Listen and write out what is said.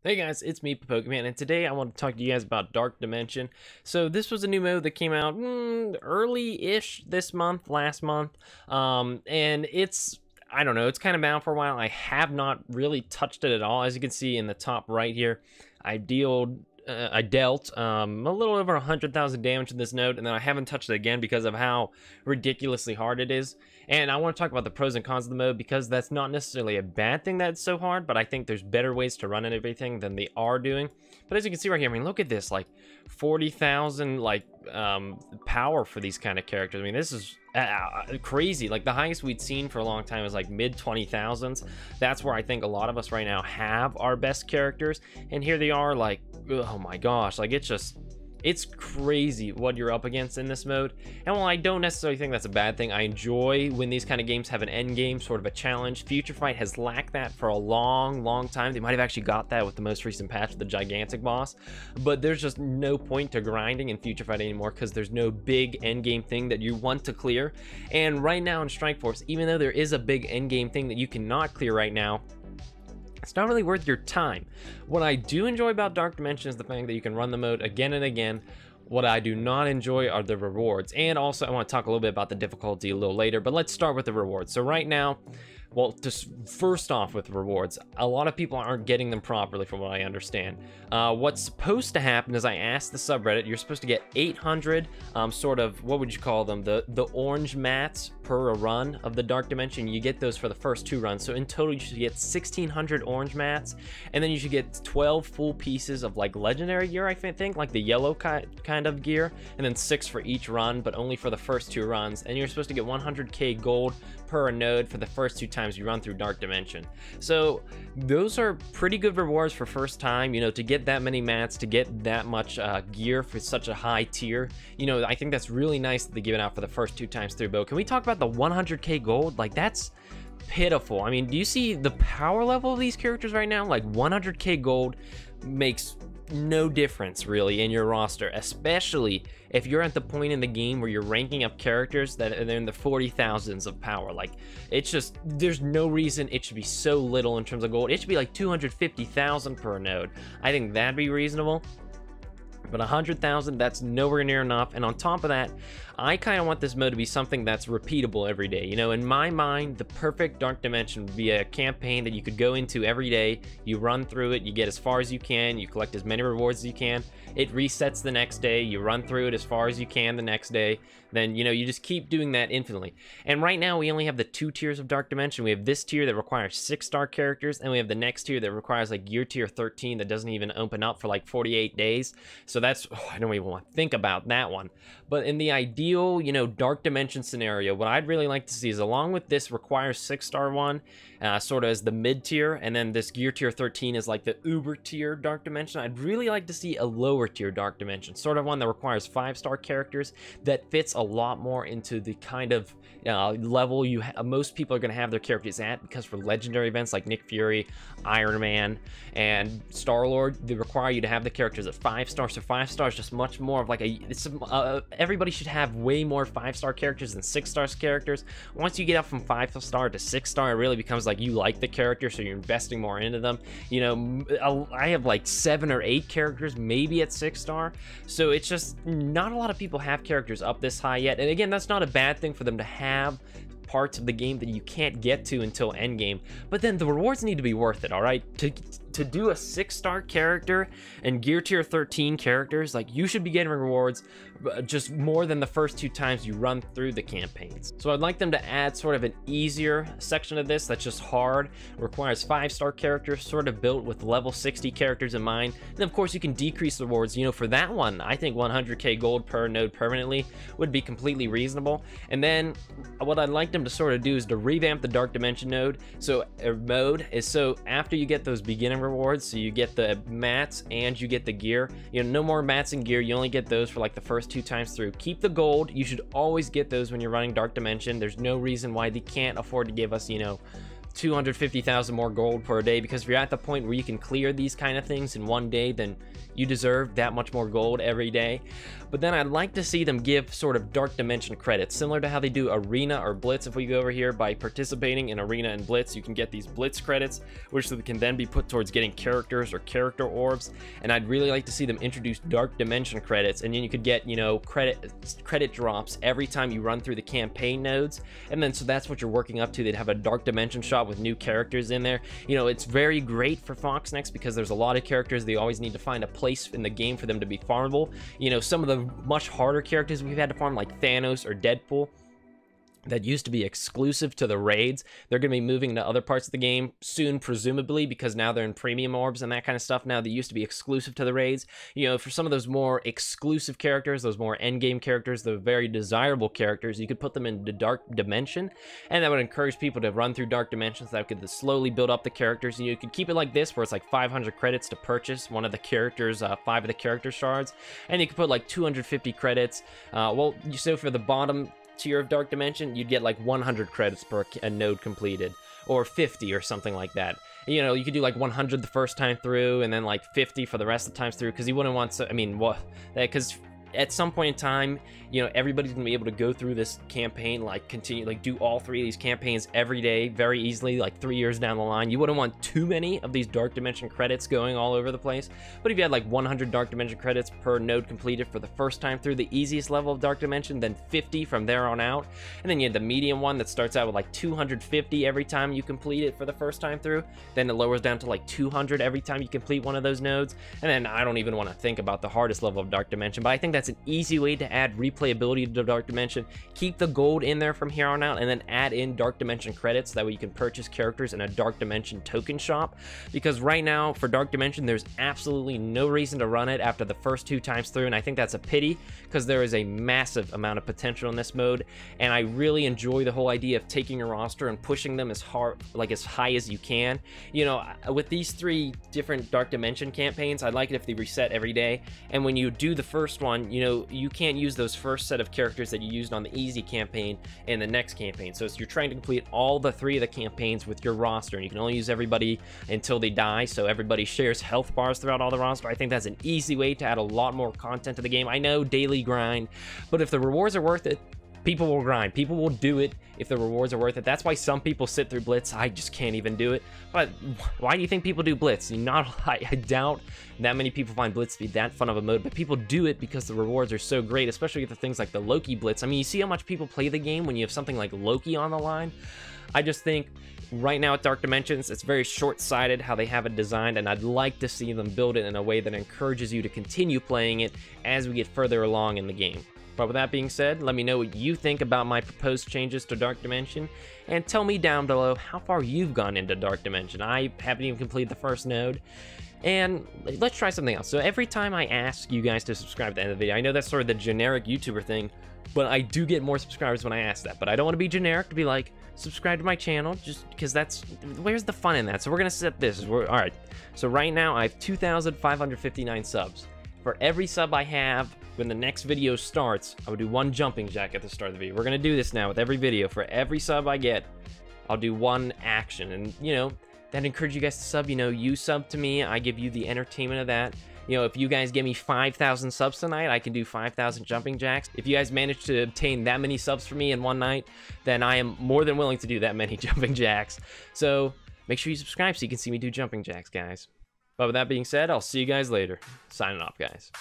Hey guys, it's me, Pokemon, and today I want to talk to you guys about Dark Dimension. So this was a new mode that came out early-ish this month, last month, and I don't know, it's kind of been out for a while. I have not really touched it at all. As you can see in the top right here, I dealt a little over 100,000 damage to this node, and then I haven't touched it again because of how ridiculously hard it is. And I want to talk about the pros and cons of the mode, because that's not necessarily a bad thing that it's so hard, but I think there's better ways to run and everything than they are doing. But as you can see right here, I mean, look at this, like 40,000 power for these kind of characters. I mean, this is crazy. Like the highest we'd seen for a long time was like mid 20,000s. That's where I think a lot of us right now have our best characters, and here they are, like, oh my gosh, like it's crazy what you're up against in this mode. And while I don't necessarily think that's a bad thing, I enjoy when these kind of games have an end game, sort of a challenge. Future Fight has lacked that for a long time. They might have actually got that with the most recent patch of the gigantic boss, but there's just no point to grinding in Future Fight anymore because there's no big end game thing that you want to clear. And right now in Strike Force, even though there is a big end game thing that you cannot clear right now, it's not really worth your time. What I do enjoy about Dark Dimension is the fact that you can run the mode again and again. What I do not enjoy are the rewards. And also I want to talk a little bit about the difficulty a little later, but let's start with the rewards. So right now, well, just first off with rewards, a lot of people aren't getting them properly from what I understand. What's supposed to happen is, I asked the subreddit, you're supposed to get 800 sort of, what would you call them, the orange mats per a run of the Dark Dimension. You get those for the first 2 runs, so in total you should get 1600 orange mats, and then you should get 12 full pieces of like legendary gear, I think, like the yellow kind of gear, and then 6 for each run, but only for the first 2 runs. And you're supposed to get 100k gold per node for the first 2 times you run through Dark Dimension. So those are pretty good rewards for first time, you know, to get that many mats, to get that much gear for such a high tier. You know, I think that's really nice that they give it out for the first 2 times through. But can we talk about the 100k gold? Like, that's pitiful. I mean, do you see the power level of these characters right now? Like 100k gold makes no difference really in your roster, especially if you're at the point in the game where you're ranking up characters that are in the 40,000s of power. Like, it's just, there's no reason it should be so little in terms of gold. It should be like 250,000 per node. I think that'd be reasonable. But 100,000, that's nowhere near enough. And on top of that, I kind of want this mode to be something that's repeatable every day. You know, in my mind, the perfect Dark Dimension would be a campaign that you could go into every day. You run through it, you get as far as you can, you collect as many rewards as you can. It resets the next day, you run through it as far as you can the next day. Then, you know, you just keep doing that infinitely. And right now, we only have the 2 tiers of Dark Dimension. We have this tier that requires 6-star characters, and we have the next tier that requires like Gear Tier 13 that doesn't even open up for like 48 days. So that's, I don't even want to think about that one. But in the ideal, you know, Dark Dimension scenario, what I'd really like to see is, along with this requires 6-star one, sort of as the mid tier, and then this Gear Tier 13 is like the uber tier Dark Dimension. I'd really like to see a lower tier Dark Dimension, sort of one that requires 5-star characters that fits a lot more into the kind of level most people are going to have their characters at, because for legendary events like Nick Fury, Iron Man, and Star-Lord, they require you to have the characters at 5 stars. So 5 stars just much more of like everybody should have way more 5-star characters than 6-star characters. Once you get up from 5-star to 6-star, it really becomes like you like the character, so you're investing more into them. You know, I have like 7 or 8 characters maybe at 6-star, so it's just not a lot of people have characters up this high yet. And again, that's not a bad thing for them to have parts of the game that you can't get to until endgame, but then the rewards need to be worth it. All right, to do a 6-star character and Gear Tier 13 characters, like, you should be getting rewards just more than the first 2 times you run through the campaigns. So I'd like them to add sort of an easier section of this that's just hard, requires 5-star characters, sort of built with level 60 characters in mind. And of course you can decrease the rewards. You know, for that one, I think 100k gold per node permanently would be completely reasonable. And then what I'd like them to sort of do is to revamp the Dark Dimension node. So mode is, so after you get those beginning rewards, so you get the mats and you get the gear, you know, no more mats and gear, you only get those for like the first 2 times through. Keep the gold, you should always get those when you're running Dark Dimension. There's no reason why they can't afford to give us, you know, 250,000 more gold per day, because if you're at the point where you can clear these kind of things in one day, then you deserve that much more gold every day. But then I'd like to see them give sort of Dark Dimension credits, similar to how they do Arena or Blitz. If we go over here, by participating in Arena and Blitz, you can get these Blitz credits, which can then be put towards getting characters or character orbs. And I'd really like to see them introduce Dark Dimension credits, and then you could get, you know, credit drops every time you run through the campaign nodes. And then so that's what you're working up to. They'd have a Dark Dimension shop with new characters in there. You know, it's very great for Fox Next because there's a lot of characters. They always need to find a place in the game for them to be farmable. You know, some of the much harder characters we've had to farm, like Thanos or Deadpool, that used to be exclusive to the raids, they're going to be moving to other parts of the game soon, presumably, because now they're in premium orbs and that kind of stuff now that used to be exclusive to the raids. You know, for some of those more exclusive characters, those more endgame characters, the very desirable characters, you could put them into Dark Dimension, and that would encourage people to run through Dark Dimensions. That could slowly build up the characters, and you could keep it like this, where it's like 500 credits to purchase one of the characters, 5 of the character shards, and you could put like 250 credits. Well, so for the bottom tier of Dark Dimension, you'd get like 100 credits per a node completed, or 50 or something like that. You know, you could do like 100 the first time through, and then like 50 for the rest of the times through, because you wouldn't want to, I mean, what, because at some point in time, you know, everybody's gonna be able to go through this campaign, like continue, like do all 3 of these campaigns every day very easily, like 3 years down the line. You wouldn't want too many of these Dark Dimension credits going all over the place. But if you had like 100 Dark Dimension credits per node completed for the first time through the easiest level of Dark Dimension, then 50 from there on out, and then you had the medium one that starts out with like 250 every time you complete it for the first time through, then it lowers down to like 200 every time you complete one of those nodes, and then I don't even want to think about the hardest level of Dark Dimension. But I think that's an easy way to add replayability to Dark Dimension. Keep the gold in there from here on out, and then add in Dark Dimension credits. That way you can purchase characters in a Dark Dimension token shop, because right now for Dark Dimension there's absolutely no reason to run it after the first 2 times through, and I think that's a pity, because there is a massive amount of potential in this mode, and I really enjoy the whole idea of taking a roster and pushing them as hard, like as high as you can. You know, with these 3 different Dark Dimension campaigns, I'd like it if they reset every day, and when you do the first one, you know, you can't use those first set of characters that you used on the easy campaign in the next campaign. So you're trying to complete all the 3 of the campaigns with your roster, and you can only use everybody until they die, so everybody shares health bars throughout all the roster. I think that's an easy way to add a lot more content to the game. I know, daily grind, but if the rewards are worth it, people will grind. People will do it if the rewards are worth it. That's why some people sit through Blitz. I just can't even do it. But why do you think people do Blitz? I doubt that many people find Blitz to be that fun of a mode, but people do it because the rewards are so great, especially with the things like the Loki Blitz. I mean, you see how much people play the game when you have something like Loki on the line? I just think right now at Dark Dimensions, it's very short-sighted how they have it designed, and I'd like to see them build it in a way that encourages you to continue playing it as we get further along in the game. But with that being said, let me know what you think about my proposed changes to Dark Dimension, and tell me down below how far you've gone into Dark Dimension. I haven't even completed the first node. And let's try something else. So every time I ask you guys to subscribe at the end of the video, I know that's sort of the generic YouTuber thing, but I do get more subscribers when I ask that. But I don't want to be generic to be like, subscribe to my channel, just because that's, where's the fun in that? So we're going to set this. All right. So right now I have 2,559 subs. For every sub I have, when the next video starts, I will do 1 jumping jack at the start of the video. We're going to do this now with every video. For every sub I get, I'll do 1 action. And, you know, that encourages you guys to sub. You know, you sub to me, I give you the entertainment of that. You know, if you guys give me 5,000 subs tonight, I can do 5,000 jumping jacks. If you guys manage to obtain that many subs for me in one night, then I am more than willing to do that many jumping jacks. So make sure you subscribe so you can see me do jumping jacks, guys. But with that being said, I'll see you guys later. Signing off, guys.